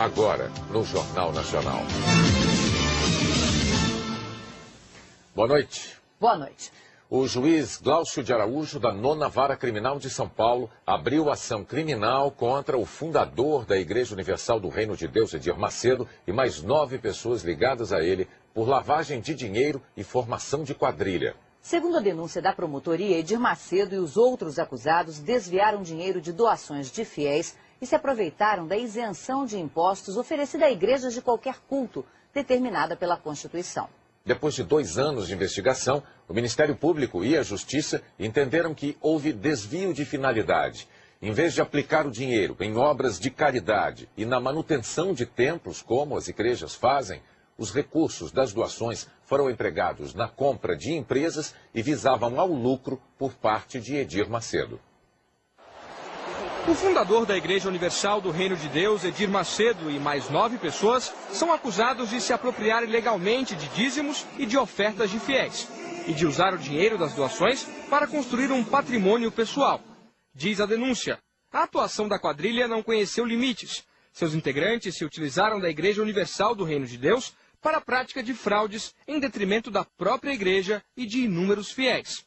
agora no Jornal Nacional. Boa noite. Boa noite. O juiz Glaucio de Araújo, da 9ª Vara Criminal de São Paulo, abriu ação criminal contra o fundador da Igreja Universal do Reino de Deus, Edir Macedo, e mais 9 pessoas ligadas a ele por lavagem de dinheiro e formação de quadrilha. Segundo a denúncia da promotoria, Edir Macedo e os outros acusados desviaram dinheiro de doações de fiéis e se aproveitaram da isenção de impostos oferecida a igrejas de qualquer culto, determinada pela Constituição. Depois de 2 anos de investigação, o Ministério Público e a Justiça entenderam que houve desvio de finalidade. Em vez de aplicar o dinheiro em obras de caridade e na manutenção de templos, como as igrejas fazem, os recursos das doações foram empregados na compra de empresas e visavam ao lucro por parte de Edir Macedo. O fundador da Igreja Universal do Reino de Deus, Edir Macedo, e mais 9 pessoas são acusados de se apropriar ilegalmente de dízimos e de ofertas de fiéis e de usar o dinheiro das doações para construir um patrimônio pessoal. Diz a denúncia, a atuação da quadrilha não conheceu limites. Seus integrantes se utilizaram da Igreja Universal do Reino de Deus para a prática de fraudes em detrimento da própria igreja e de inúmeros fiéis.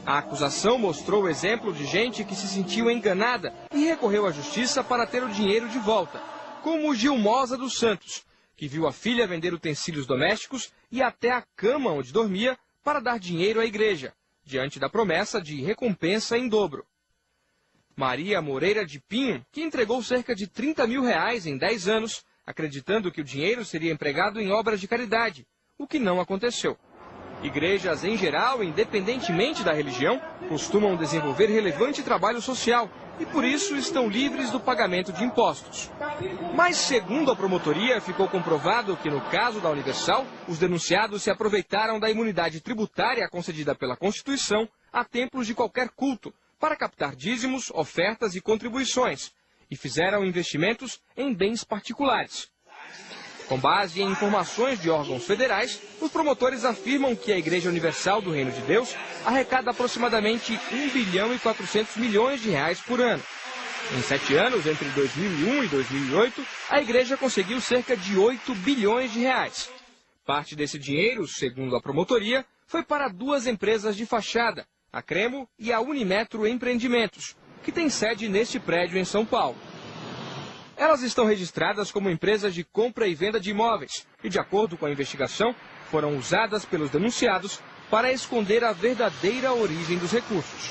A acusação mostrou o exemplo de gente que se sentiu enganada e recorreu à justiça para ter o dinheiro de volta, como Gilmosa dos Santos, que viu a filha vender utensílios domésticos e até a cama onde dormia para dar dinheiro à igreja, diante da promessa de recompensa em dobro. Maria Moreira de Pinho, que entregou cerca de R$30 mil em 10 anos, acreditando que o dinheiro seria empregado em obras de caridade, o que não aconteceu. Igrejas, em geral, independentemente da religião, costumam desenvolver relevante trabalho social e, por isso, estão livres do pagamento de impostos. Mas, segundo a promotoria, ficou comprovado que, no caso da Universal, os denunciados se aproveitaram da imunidade tributária concedida pela Constituição a templos de qualquer culto para captar dízimos, ofertas e contribuições e fizeram investimentos em bens particulares. Com base em informações de órgãos federais, os promotores afirmam que a Igreja Universal do Reino de Deus arrecada aproximadamente R$1 bilhão e 400 milhões por ano. Em 7 anos, entre 2001 e 2008, a igreja conseguiu cerca de R$8 bilhões. Parte desse dinheiro, segundo a promotoria, foi para 2 empresas de fachada, a Cremo e a Unimetro Empreendimentos, que tem sede neste prédio em São Paulo. Elas estão registradas como empresas de compra e venda de imóveis e, de acordo com a investigação, foram usadas pelos denunciados para esconder a verdadeira origem dos recursos.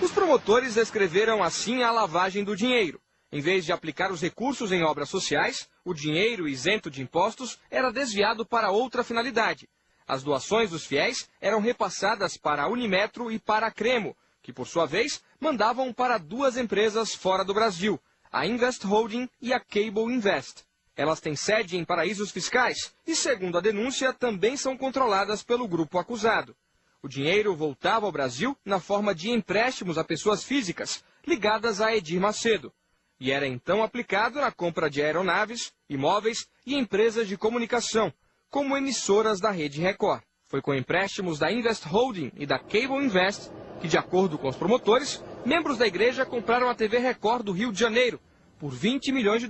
Os promotores descreveram assim a lavagem do dinheiro. Em vez de aplicar os recursos em obras sociais, o dinheiro isento de impostos era desviado para outra finalidade. As doações dos fiéis eram repassadas para a Unimetro e para a Cremo, que, por sua vez, mandavam para 2 empresas fora do Brasil, a Invest Holding e a Cable Invest. Elas têm sede em paraísos fiscais e, segundo a denúncia, também são controladas pelo grupo acusado. O dinheiro voltava ao Brasil na forma de empréstimos a pessoas físicas ligadas a Edir Macedo e era então aplicado na compra de aeronaves, imóveis e empresas de comunicação, como emissoras da Rede Record. Foi com empréstimos da Invest Holding e da Cable Invest que, de acordo com os promotores, membros da igreja compraram a TV Record do Rio de Janeiro por $20 milhões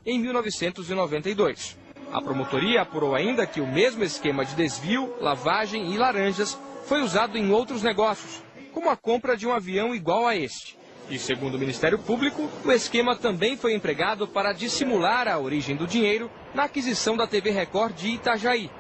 em 1992. A promotoria apurou ainda que o mesmo esquema de desvio, lavagem e laranjas foi usado em outros negócios, como a compra de um avião igual a este. E, segundo o Ministério Público, o esquema também foi empregado para dissimular a origem do dinheiro na aquisição da TV Record de Itajaí.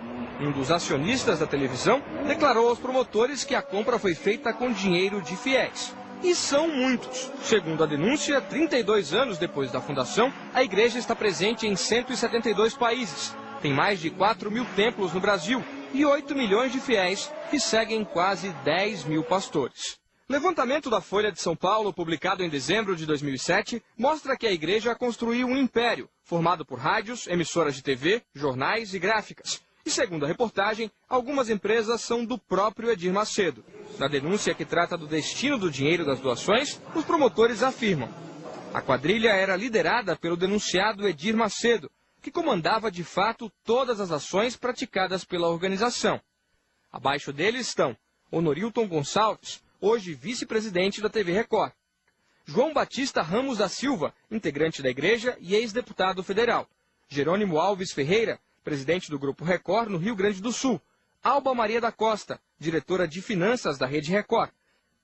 Um dos acionistas da televisão declarou aos promotores que a compra foi feita com dinheiro de fiéis. E são muitos. Segundo a denúncia, 32 anos depois da fundação, a igreja está presente em 172 países. Tem mais de 4 mil templos no Brasil e 8 milhões de fiéis que seguem quase 10 mil pastores. Levantamento da Folha de São Paulo, publicado em dezembro de 2007, mostra que a igreja construiu um império, formado por rádios, emissoras de TV, jornais e gráficas. E, segundo a reportagem, algumas empresas são do próprio Edir Macedo. Na denúncia que trata do destino do dinheiro das doações, os promotores afirmam: a quadrilha era liderada pelo denunciado Edir Macedo, que comandava de fato todas as ações praticadas pela organização. Abaixo dele estão Honorilton Gonçalves, hoje vice-presidente da TV Record, João Batista Ramos da Silva, integrante da igreja e ex-deputado federal. Jerônimo Alves Ferreira, presidente do Grupo Record no Rio Grande do Sul. Alba Maria da Costa, diretora de finanças da Rede Record.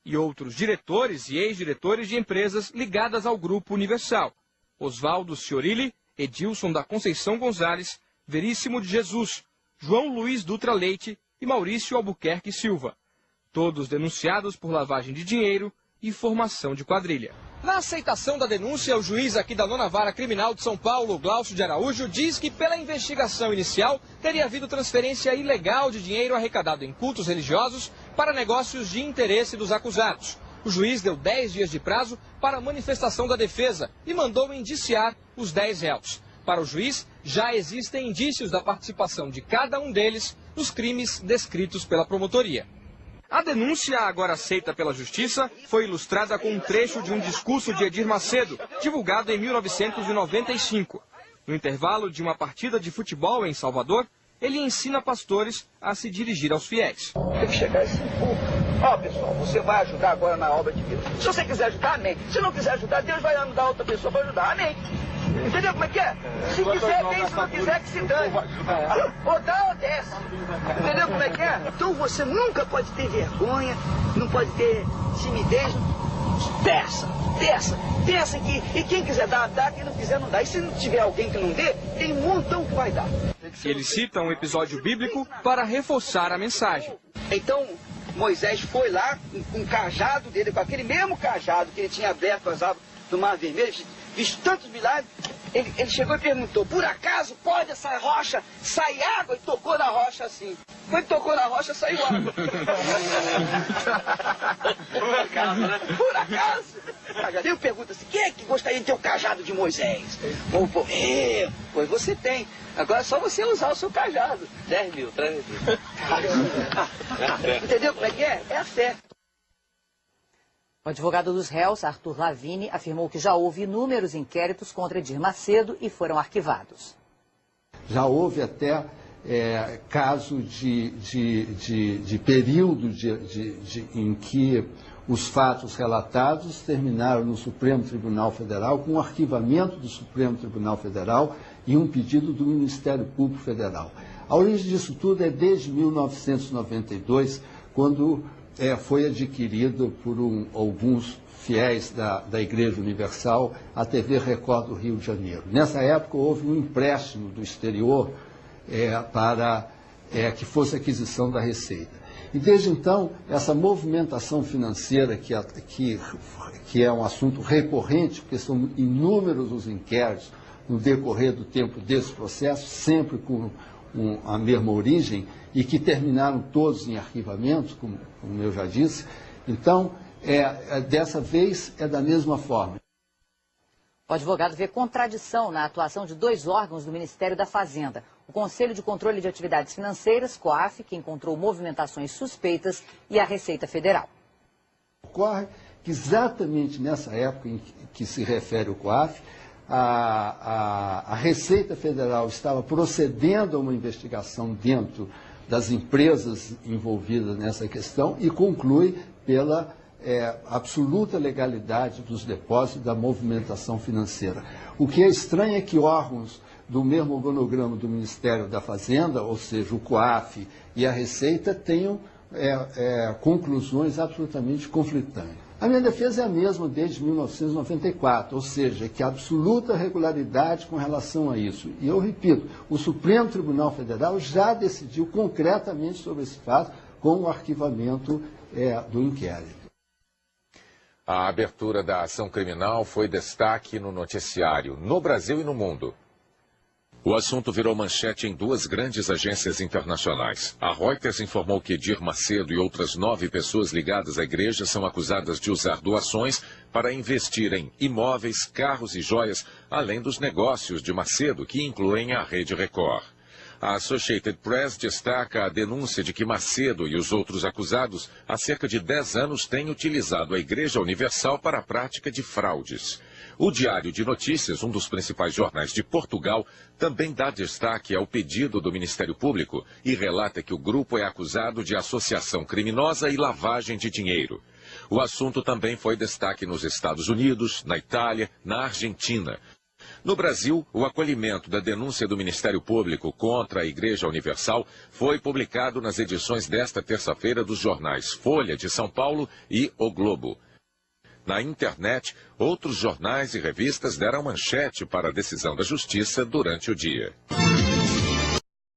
E outros diretores e ex-diretores de empresas ligadas ao Grupo Universal. Oswaldo Ciorilli, Edilson da Conceição Gonzalez, Veríssimo de Jesus, João Luiz Dutra Leite e Maurício Albuquerque Silva. Todos denunciados por lavagem de dinheiro e formação de quadrilha. Na aceitação da denúncia, o juiz aqui da 9ª Vara Criminal de São Paulo, Glaucio de Araújo, diz que pela investigação inicial teria havido transferência ilegal de dinheiro arrecadado em cultos religiosos para negócios de interesse dos acusados. O juiz deu 10 dias de prazo para a manifestação da defesa e mandou indiciar os 10 réus. Para o juiz, já existem indícios da participação de cada um deles nos crimes descritos pela promotoria. A denúncia, agora aceita pela Justiça, foi ilustrada com um trecho de um discurso de Edir Macedo, divulgado em 1995. No intervalo de uma partida de futebol em Salvador, ele ensina pastores a se dirigir aos fiéis. Tem que chegar esse povo. Ó, pessoal, você vai ajudar agora na obra de Deus. Se você quiser ajudar, amém. Se não quiser ajudar, Deus vai mandar outra pessoa para ajudar, amém. Entendeu como é que é? Se quiser, bem, se não quiser, que se dane. Ou dá ou desce. Entendeu como é que é? Então você nunca pode ter vergonha, não pode ter timidez. Peça aqui. E quem quiser dar, dá. Quem não quiser, não dá. E se não tiver alguém que não dê, tem um montão que vai dar. Ele cita um episódio bíblico para reforçar a mensagem. Então, Moisés foi lá com o cajado dele, com aquele mesmo cajado que ele tinha aberto as águas do Mar Vermelho, visto tantos milagres, ele chegou e perguntou, por acaso pode essa rocha sair água? E tocou na rocha assim. Quando tocou na rocha, saiu água. Por acaso, né? Por acaso. Eu pergunto assim, quem é que gostaria de ter o cajado de Moisés? Pois você tem. Agora é só você usar o seu cajado. 10 mil, 3 mil. Entendeu como é que é? É a fé. O advogado dos réus, Arthur Lavini, afirmou que já houve inúmeros inquéritos contra Edir Macedo e foram arquivados. Já houve até caso de período em que os fatos relatados terminaram no Supremo Tribunal Federal com o arquivamento do Supremo Tribunal Federal e um pedido do Ministério Público Federal. A origem disso tudo é desde 1992, quando foi adquirido por alguns fiéis da Igreja Universal a TV Record do Rio de Janeiro. Nessa época houve um empréstimo do exterior para que fosse aquisição da Receita. E desde então, essa movimentação financeira, que é um assunto recorrente, porque são inúmeros os inquéritos no decorrer do tempo desse processo, sempre com a mesma origem, e que terminaram todos em arquivamento, como eu já disse. Então, dessa vez é da mesma forma. O advogado vê contradição na atuação de 2 órgãos do Ministério da Fazenda. O Conselho de Controle de Atividades Financeiras, COAF, que encontrou movimentações suspeitas, e a Receita Federal. Ocorre que exatamente nessa época em que se refere o COAF, a Receita Federal estava procedendo a uma investigação dentro das empresas envolvidas nessa questão e conclui pela absoluta legalidade dos depósitos da movimentação financeira. O que é estranho é que órgãos do mesmo organograma do Ministério da Fazenda, ou seja, o COAF e a Receita, tenham conclusões absolutamente conflitantes. A minha defesa é a mesma desde 1994, ou seja, que há absoluta regularidade com relação a isso. E eu repito, o Supremo Tribunal Federal já decidiu concretamente sobre esse fato com o arquivamento do inquérito. A abertura da ação criminal foi destaque no noticiário, no Brasil e no mundo. O assunto virou manchete em 2 grandes agências internacionais. A Reuters informou que Edir Macedo e outras 9 pessoas ligadas à igreja são acusadas de usar doações para investir em imóveis, carros e joias, além dos negócios de Macedo, que incluem a Rede Record. A Associated Press destaca a denúncia de que Macedo e os outros acusados há cerca de 10 anos têm utilizado a Igreja Universal para a prática de fraudes. O Diário de Notícias, um dos principais jornais de Portugal, também dá destaque ao pedido do Ministério Público e relata que o grupo é acusado de associação criminosa e lavagem de dinheiro. O assunto também foi destaque nos Estados Unidos, na Itália, na Argentina. No Brasil, o acolhimento da denúncia do Ministério Público contra a Igreja Universal foi publicado nas edições desta terça-feira dos jornais Folha de São Paulo e O Globo. Na internet, outros jornais e revistas deram manchete para a decisão da Justiça durante o dia.